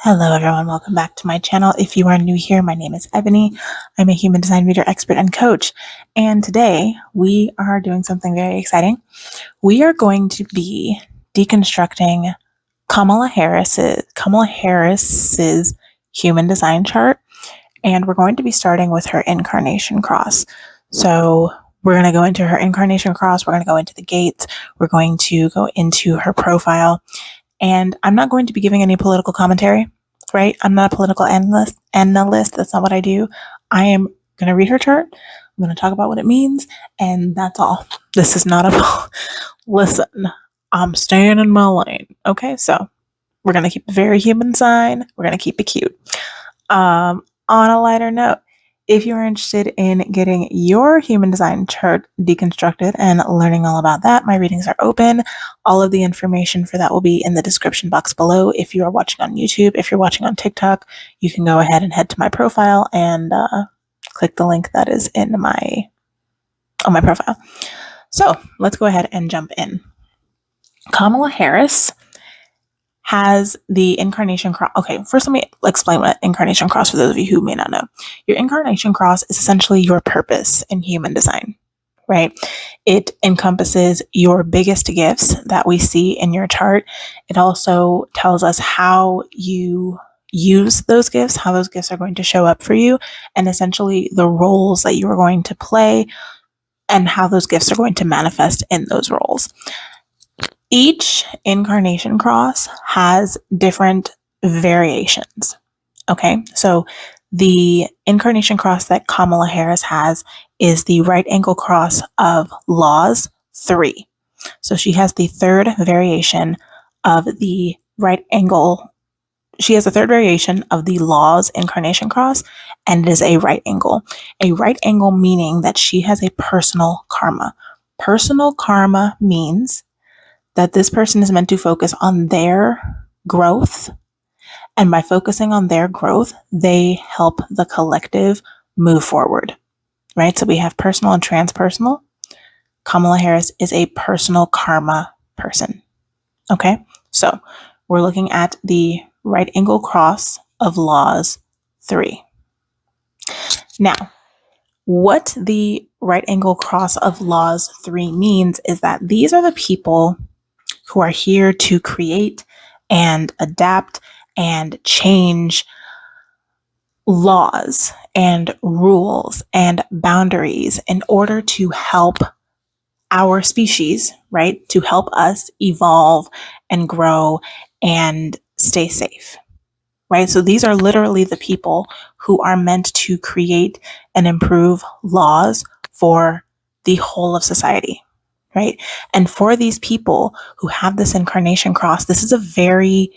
Hello everyone, welcome back to my channel. If you are new here, my name is Ebony. I'm a human design reader, expert, and coach. And today we are doing something very exciting. We are going to be deconstructing Kamala Harris's human design chart. And we're going to be starting with her incarnation cross. So we're going to go into her incarnation cross. We're going to go into the gates. We're going to go into her profile. And I'm not going to be giving any political commentary, right? I'm not a political analyst. That's not what I do. I am going to read her chart. I'm going to talk about what it means. And that's all. This is not a, listen, I'm staying in my lane. Okay. So we're going to keep a very human sign. We're going to keep it cute. On a lighter note, if you're interested in getting your human design chart deconstructed and learning all about that, my readings are open. All of the information for that will be in the description box below. If you are watching on YouTube, if you're watching on TikTok, you can go ahead and head to my profile and click the link that is on my profile. So let's go ahead and jump in. Kamala Harris has the incarnation cross. Okay, first let me explain what incarnation cross for those of you who may not know. Your incarnation cross is essentially your purpose in human design, right? It encompasses your biggest gifts that we see in your chart. It also tells us how you use those gifts, how those gifts are going to show up for you, and essentially the roles that you are going to play and how those gifts are going to manifest in those roles. Each incarnation cross has different variations. Okay, so the incarnation cross that Kamala Harris has is the right angle cross of Laws 3. So she has the third variation of the right angle. She has a third variation of the Laws incarnation cross, and it is a right angle. A right angle meaning that she has a personal karma. Personal karma means that this person is meant to focus on their growth. And by focusing on their growth, they help the collective move forward, right? So we have personal and transpersonal. Kamala Harris is a personal karma person. Okay, so we're looking at the right angle cross of Laws 3. Now, what the right angle cross of Laws 3 means is that these are the people who are here to create and adapt and change laws and rules and boundaries in order to help our species, right? To help us evolve and grow and stay safe, right? So these are literally the people who are meant to create and improve laws for the whole of society. Right? And for these people who have this incarnation cross, this is a very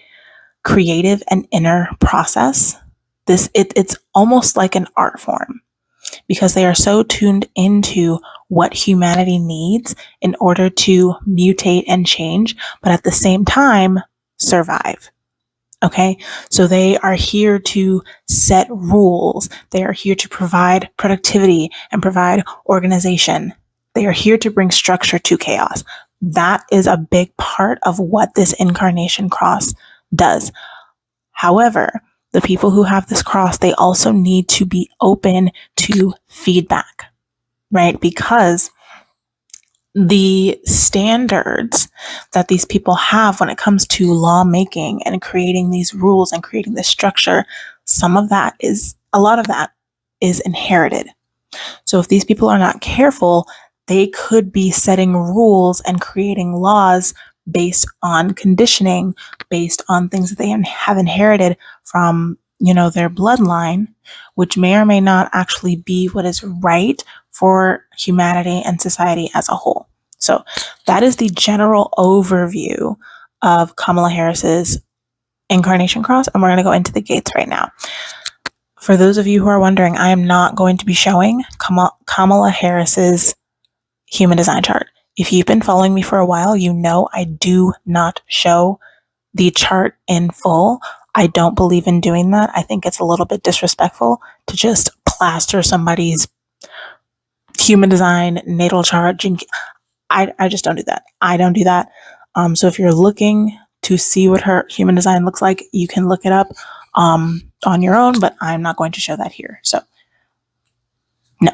creative and inner process. It's almost like an art form because they are so tuned into what humanity needs in order to mutate and change, but at the same time, survive. Okay, so they are here to set rules. They are here to provide productivity and provide organization. They are here to bring structure to chaos. That is a big part of what this incarnation cross does. However, the people who have this cross, they also need to be open to feedback, right? Because the standards that these people have when it comes to lawmaking and creating these rules and creating this structure, a lot of that is inherited. So if these people are not careful, they could be setting rules and creating laws based on conditioning, based on things that they have inherited from, their bloodline, which may or may not actually be what is right for humanity and society as a whole. So that is the general overview of Kamala Harris's incarnation cross, and we're going to go into the gates right now. For those of you who are wondering, I am not going to be showing Kamala Harris's human design chart. If you've been following me for a while, you know I do not show the chart in full. I don't believe in doing that. I think it's a little bit disrespectful to just plaster somebody's human design natal chart. I just don't do that. I don't do that. So if you're looking to see what her human design looks like, you can look it up on your own, but I'm not going to show that here. So, no.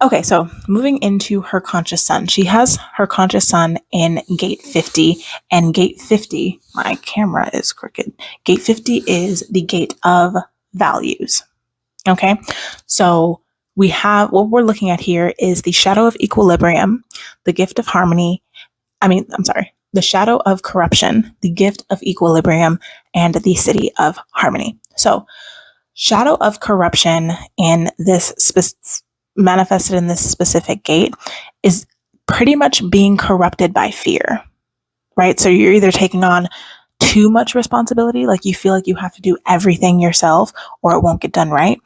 Okay, so moving into her conscious sun. She has her conscious sun in gate 50, and gate 50, my camera is crooked. Gate 50 is the gate of values. Okay, so we have what we're looking at here is the shadow of equilibrium, the gift of harmony. The shadow of corruption, the gift of equilibrium, and the city of harmony. So, shadow of corruption in this manifested in this specific gate is pretty much being corrupted by fear, right? So you're either taking on too much responsibility, like you feel like you have to do everything yourself or it won't get done right,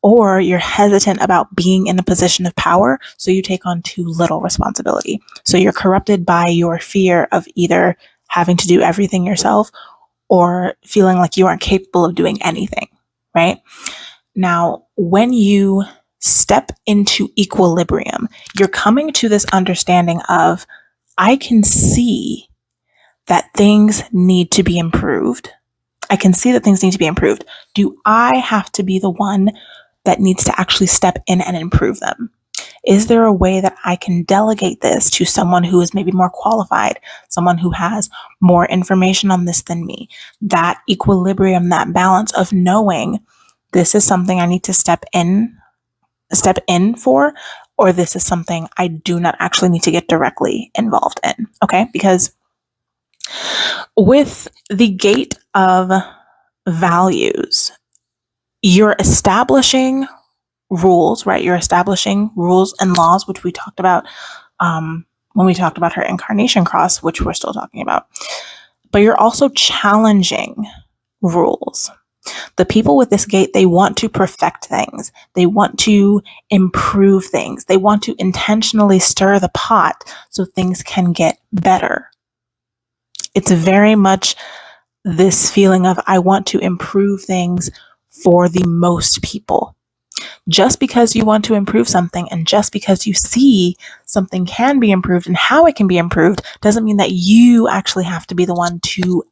or you're hesitant about being in a position of power, so you take on too little responsibility. So you're corrupted by your fear of either having to do everything yourself or feeling like you aren't capable of doing anything, right? Now, when you step into equilibrium, you're coming to this understanding of, I can see that things need to be improved. I can see that things need to be improved. Do I have to be the one that needs to actually step in and improve them? Is there a way that I can delegate this to someone who is maybe more qualified, someone who has more information on this than me? That equilibrium, that balance of knowing this is something I need to step in for, or this is something I do not actually need to get directly involved in. Okay, because with the gate of values, you're establishing rules, right? You're establishing rules and laws, which we talked about when we talked about her incarnation cross, which we're still talking about. But you're also challenging rules. The people with this gate, they want to perfect things. They want to improve things. They want to intentionally stir the pot so things can get better. It's very much this feeling of, I want to improve things for the most people. Just because you want to improve something and just because you see something can be improved and how it can be improved doesn't mean that you actually have to be the one to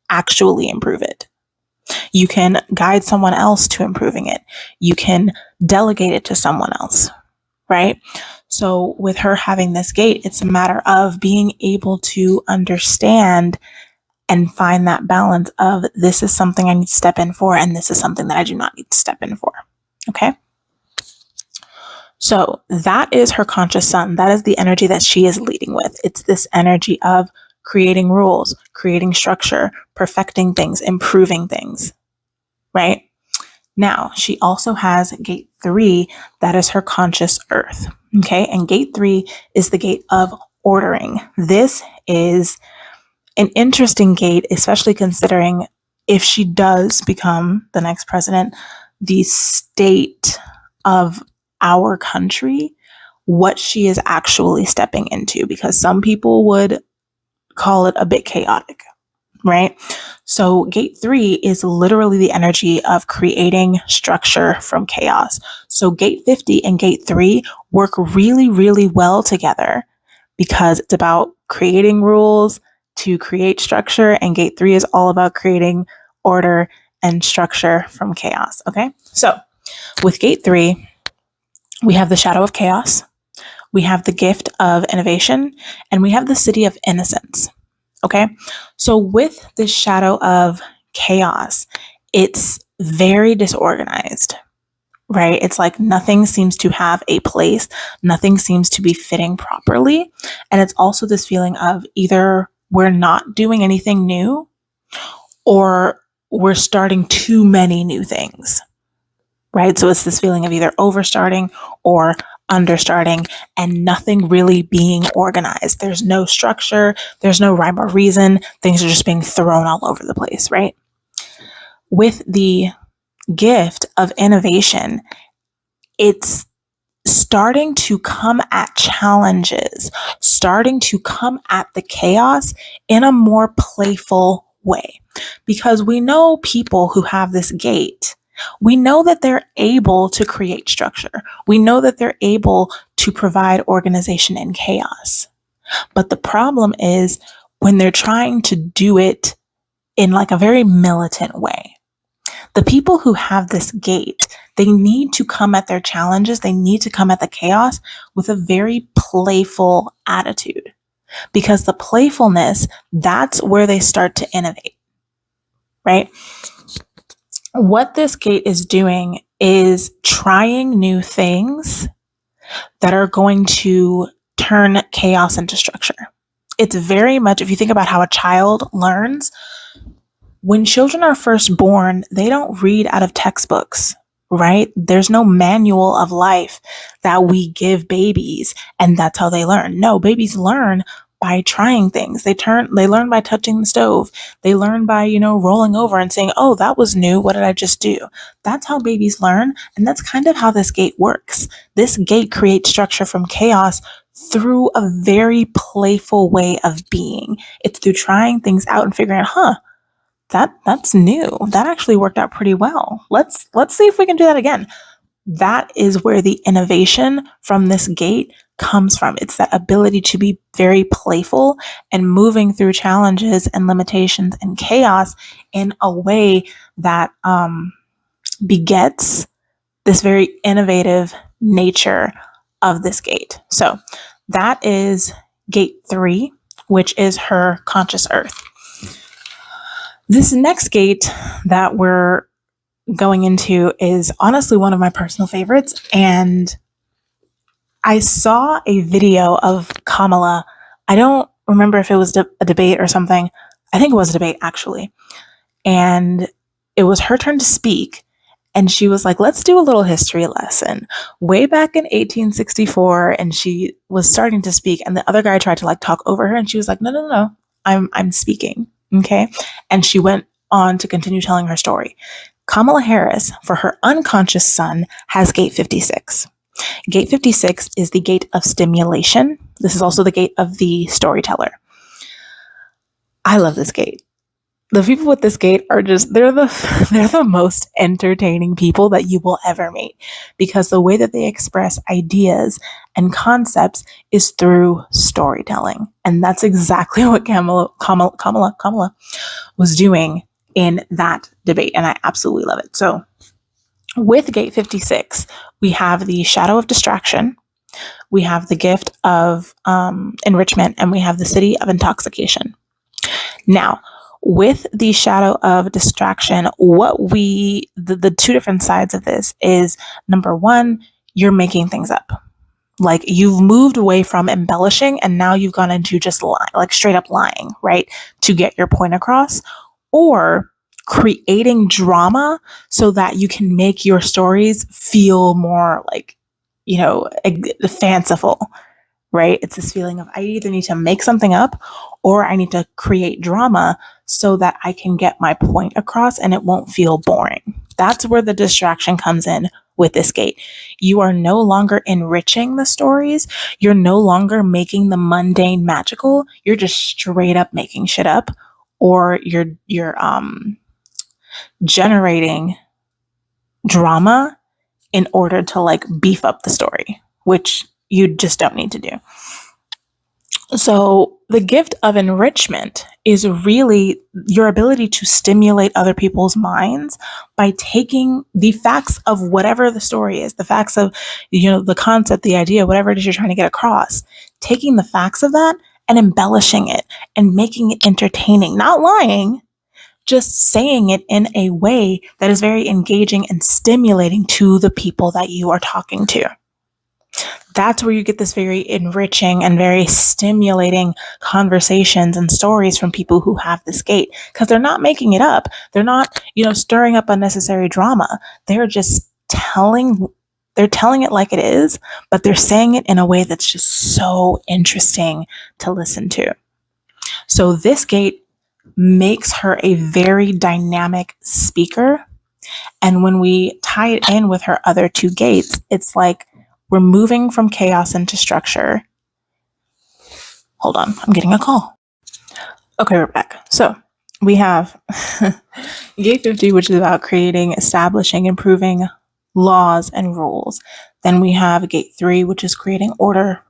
actually improve it. You can guide someone else to improving it. You can delegate it to someone else, right? So with her having this gate, it's a matter of being able to understand and find that balance of, this is something I need to step in for, and this is something that I do not need to step in for. Okay? So that is her conscious sun. That is the energy that she is leading with. It's this energy of creating rules, creating structure, perfecting things, improving things, right? Now, she also has gate 3, that is her conscious earth. Okay, and gate 3 is the gate of ordering. This is an interesting gate, especially considering if she does become the next president, the state of our country, what she is actually stepping into, because some people would call it a bit chaotic, right? So gate 3 is literally the energy of creating structure from chaos. So gate 50 and gate 3 work really, really well together because it's about creating rules to create structure, and gate 3 is all about creating order and structure from chaos. Okay, so with gate 3, we have the shadow of chaos, we have the gift of innovation, and we have the city of innocence. Okay, so with this shadow of chaos, it's very disorganized, right? It's like nothing seems to have a place, nothing seems to be fitting properly. And it's also this feeling of either we're not doing anything new or we're starting too many new things, right? So it's this feeling of either overstarting or understarting and nothing really being organized. There's no structure, there's no rhyme or reason. Things are just being thrown all over the place, right? With the gift of innovation, it's starting to come at challenges, starting to come at the chaos in a more playful way. Because we know people who have this gate, we know that they're able to create structure. We know that they're able to provide organization in chaos. But the problem is when they're trying to do it in like a very militant way. The people who have this gate, they need to come at their challenges, they need to come at the chaos with a very playful attitude, because the playfulness, that's where they start to innovate, right? What this gate is doing is trying new things that are going to turn chaos into structure. It's very much, if you think about how a child learns, when children are first born, they don't read out of textbooks, right? There's no manual of life that we give babies and that's how they learn. No, babies learn by trying things. They learn by touching the stove. They learn by, rolling over and saying, "Oh, that was new. What did I just do?" That's how babies learn. And that's kind of how this gate works. This gate creates structure from chaos through a very playful way of being. It's through trying things out and figuring out, that's new. That actually worked out pretty well. Let's see if we can do that again. That is where the innovation from this gate comes from. It's that ability to be very playful and moving through challenges and limitations and chaos in a way that begets this very innovative nature of this gate. So that is gate 3, which is her conscious earth. This next gate that we're going into is honestly one of my personal favorites. And I saw a video of Kamala. I don't remember if it was a debate or something. I think it was a debate, actually. And it was her turn to speak. And she was like, "Let's do a little history lesson." Way back in 1864, and she was starting to speak, and the other guy tried to like talk over her, and she was like, "No, I'm speaking." Okay. And she went on to continue telling her story. Kamala Harris, for her unconscious son, has gate 56. Gate 56 is the gate of stimulation. This is also the gate of the storyteller. I love this gate. The people with this gate are they're the most entertaining people that you will ever meet, because the way that they express ideas and concepts is through storytelling. And that's exactly what Kamala was doing in that debate. And I absolutely love it. So with gate 56, we have the shadow of distraction, we have the gift of enrichment, and we have the city of intoxication. Now, with the shadow of distraction, the two different sides of this is, number one, you're making things up. Like, you've moved away from embellishing and now you've gone into just like straight up lying, right? To get your point across, or creating drama so that you can make your stories feel more like, fanciful, right? It's this feeling of, I either need to make something up or I need to create drama so that I can get my point across and it won't feel boring. That's where the distraction comes in with this gate. You are no longer enriching the stories. You're no longer making the mundane magical. You're just straight up making shit up, or you're generating drama in order to like beef up the story, which you just don't need to do. So the gift of enrichment is really your ability to stimulate other people's minds by taking the facts of whatever the story is, the facts of, the concept, the idea, whatever it is you're trying to get across, taking the facts of that and embellishing it and making it entertaining, not lying, just saying it in a way that is very engaging and stimulating to the people that you are talking to. That's where you get this very enriching and very stimulating conversations and stories from people who have this gate, because they're not making it up. They're not, stirring up unnecessary drama. They're just telling it like it is, but they're saying it in a way that's just so interesting to listen to. So this gate makes her a very dynamic speaker. And when we tie it in with her other two gates, it's like we're moving from chaos into structure. Hold on, I'm getting a call. Okay, we're back. So we have gate 50, which is about creating, establishing, improving laws and rules. Then we have gate 3, which is creating order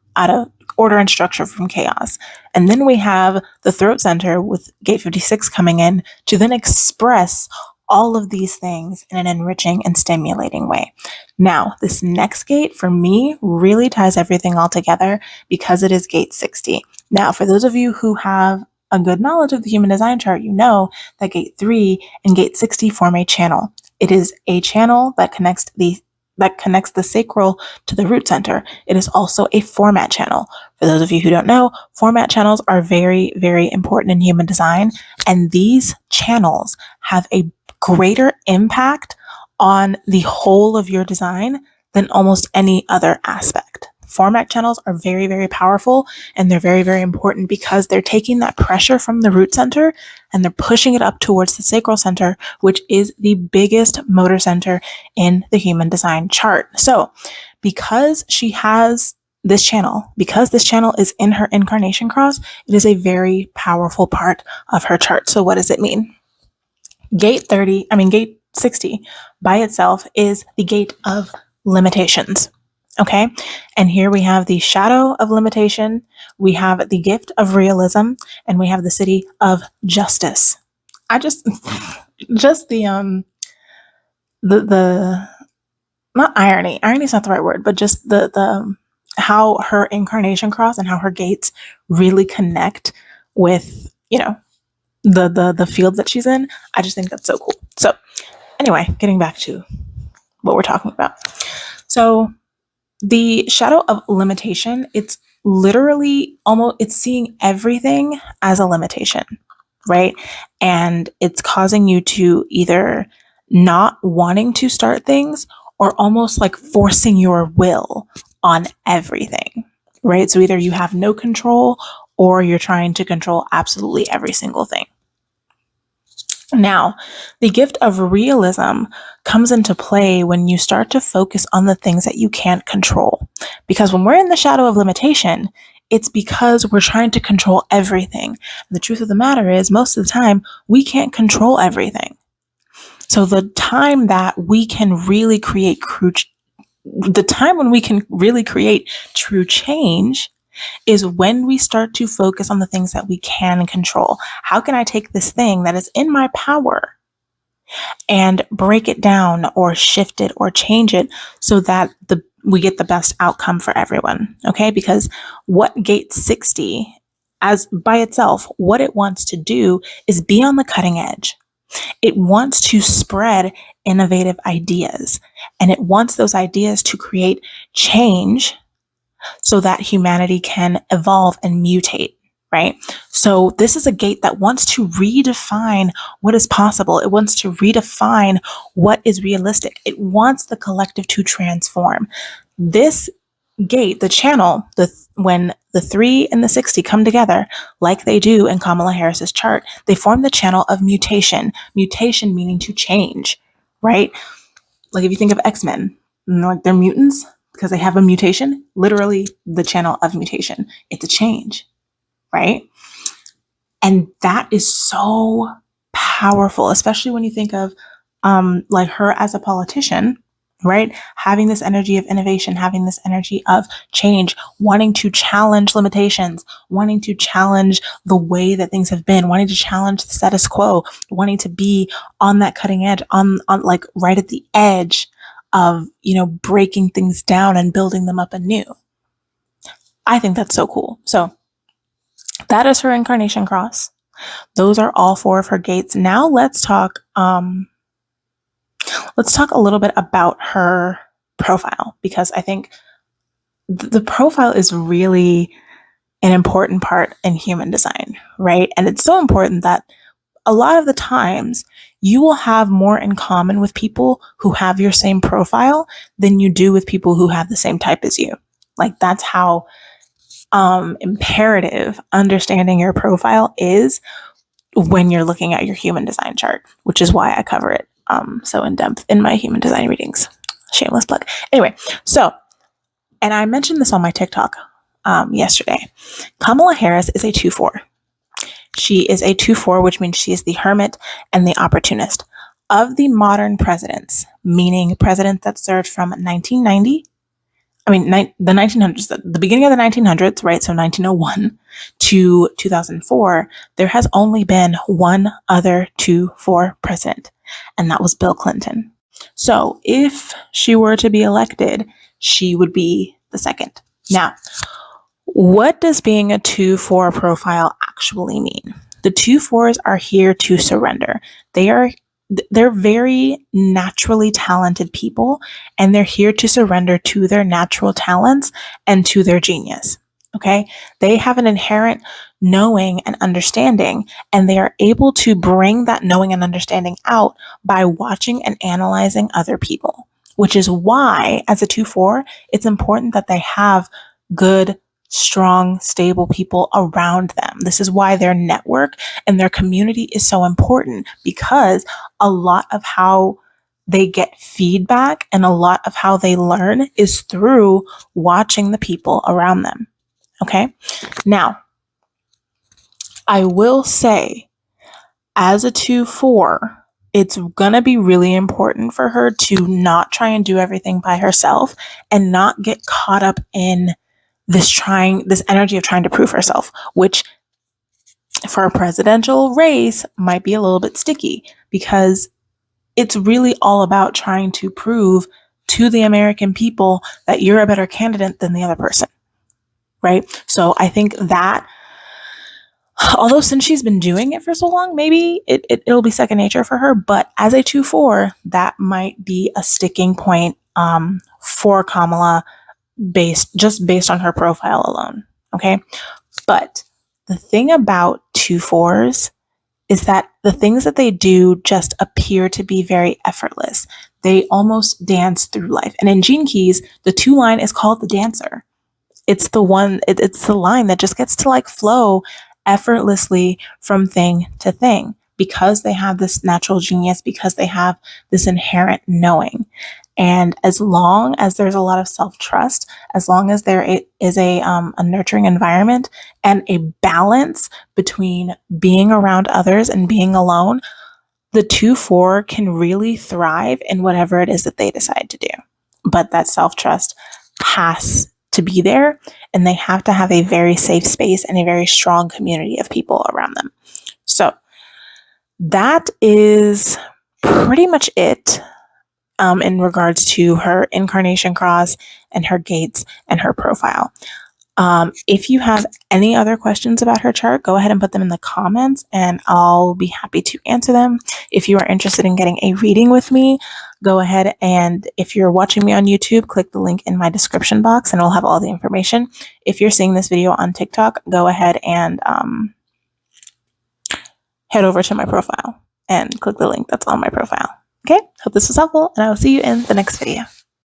order and structure from chaos. And then we have the throat center with gate 56 coming in to then express all of these things in an enriching and stimulating way. Now, this next gate for me really ties everything all together because it is gate 60. Now, for those of you who have a good knowledge of the human design chart, you know that gate 3 and gate 60 form a channel. It is a channel that connects the sacral to the root center. It is also a format channel. For those of you who don't know, format channels are very, very important in human design, and these channels have a greater impact on the whole of your design than almost any other aspect. Format channels are very, very powerful, and they're very, very important because they're taking that pressure from the root center and they're pushing it up towards the sacral center, which is the biggest motor center in the human design chart. So because she has this channel, because this channel is in her incarnation cross, it is a very powerful part of her chart. So what does it mean? Gate 60 by itself is the gate of limitations. Okay. And here we have the shadow of limitation. We have the gift of realism, and we have the city of justice. I just the not irony is not the right word, but just the how her incarnation cross and how her gates really connect with, the field that she's in. I just think that's so cool. So anyway, getting back to what we're talking about. So the shadow of limitation, it's literally it's seeing everything as a limitation, right? And it's causing you to either not wanting to start things or almost like forcing your will on everything, right? So either you have no control or you're trying to control absolutely every single thing. Now, the gift of realism comes into play when you start to focus on the things that you can't control. Because when we're in the shadow of limitation, it's because we're trying to control everything. The truth of the matter is, most of the time, we can't control everything. So the time that we can really create true change is when we start to focus on the things that we can control. How can I take this thing that is in my power and break it down or shift it or change it so that we get the best outcome for everyone? Okay, because what gate 60 as by itself, what it wants to do is be on the cutting edge. It wants to spread innovative ideas, and it wants those ideas to create change so that humanity can evolve and mutate, right? So this is a gate that wants to redefine what is possible. It wants to redefine what is realistic. It wants the collective to transform. This gate, the channel, when the 3 and the 60 come together, like they do in Kamala Harris's chart, they form the channel of mutation. Mutation meaning to change, right? Like if you think of X-Men, like they're mutants because they have a mutation, literally the channel of mutation. It's a change, right? And that is so powerful, especially when you think of like her as a politician, right? Having this energy of innovation, having this energy of change, wanting to challenge limitations, wanting to challenge the way that things have been, wanting to challenge the status quo, wanting to be on that cutting edge, on like right at the edge of, breaking things down and building them up anew. I think that's so cool. So that is her incarnation cross. Those are all 4 of her gates. Now let's talk a little bit about her profile, because I think the profile is really an important part in human design, right? And it's so important that a lot of the times you will have more in common with people who have your same profile than you do with people who have the same type as you. Like that's how imperative understanding your profile is when you're looking at your human design chart, which is why I cover it so in depth in my human design readings. Shameless plug. Anyway, so, and I mentioned this on my TikTok yesterday. Kamala Harris is a 2-4. She is a 2-4, which means she is the hermit and the opportunist. Of the modern presidents, meaning presidents that served from the 1900s, the beginning of the 1900s, right? So 1901 to 2004, there has only been one other 2-4 president, and that was Bill Clinton. So if she were to be elected, she would be the second. Now, what does being a 2-4 profile actually mean? The 2-4s are here to surrender. They're very naturally talented people, and they're here to surrender to their natural talents and to their genius. Okay? They have an inherent knowing and understanding, and they are able to bring that knowing and understanding out by watching and analyzing other people, which is why, as a 2-4, it's important that they have good, strong, stable people around them. This is why their network and their community is so important, because a lot of how they get feedback and a lot of how they learn is through watching the people around them. Okay. Now, I will say, as a 2-4, it's going to be really important for her to not try and do everything by herself and not get caught up in this energy of trying to prove herself, which for a presidential race might be a little bit sticky, because it's really all about trying to prove to the American people that you're a better candidate than the other person, right? So I think that, although since she's been doing it for so long, maybe it'll be second nature for her, but as a 2-4, that might be a sticking point for Kamala, based on her profile alone. Okay. But the thing about 2-4s is that the things that they do just appear to be very effortless. They almost dance through life. And in Gene Keys, the 2 line is called the dancer. It's the line that just gets to like flow effortlessly from thing to thing, because they have this natural genius, because they have this inherent knowing. And as long as there's a lot of self-trust, as long as there is a nurturing environment and a balance between being around others and being alone, the 2-4 can really thrive in whatever it is that they decide to do. But that self-trust has to be there, and they have to have a very safe space and a very strong community of people around them. So that is pretty much it in regards to her incarnation cross and her gates and her profile. If you have any other questions about her chart, go ahead and put them in the comments and I'll be happy to answer them. If you are interested in getting a reading with me, go ahead, and if you're watching me on YouTube, click the link in my description box and it'll have all the information. If you're seeing this video on TikTok, go ahead and head over to my profile and click the link that's on my profile. Okay, hope this was helpful, and I will see you in the next video.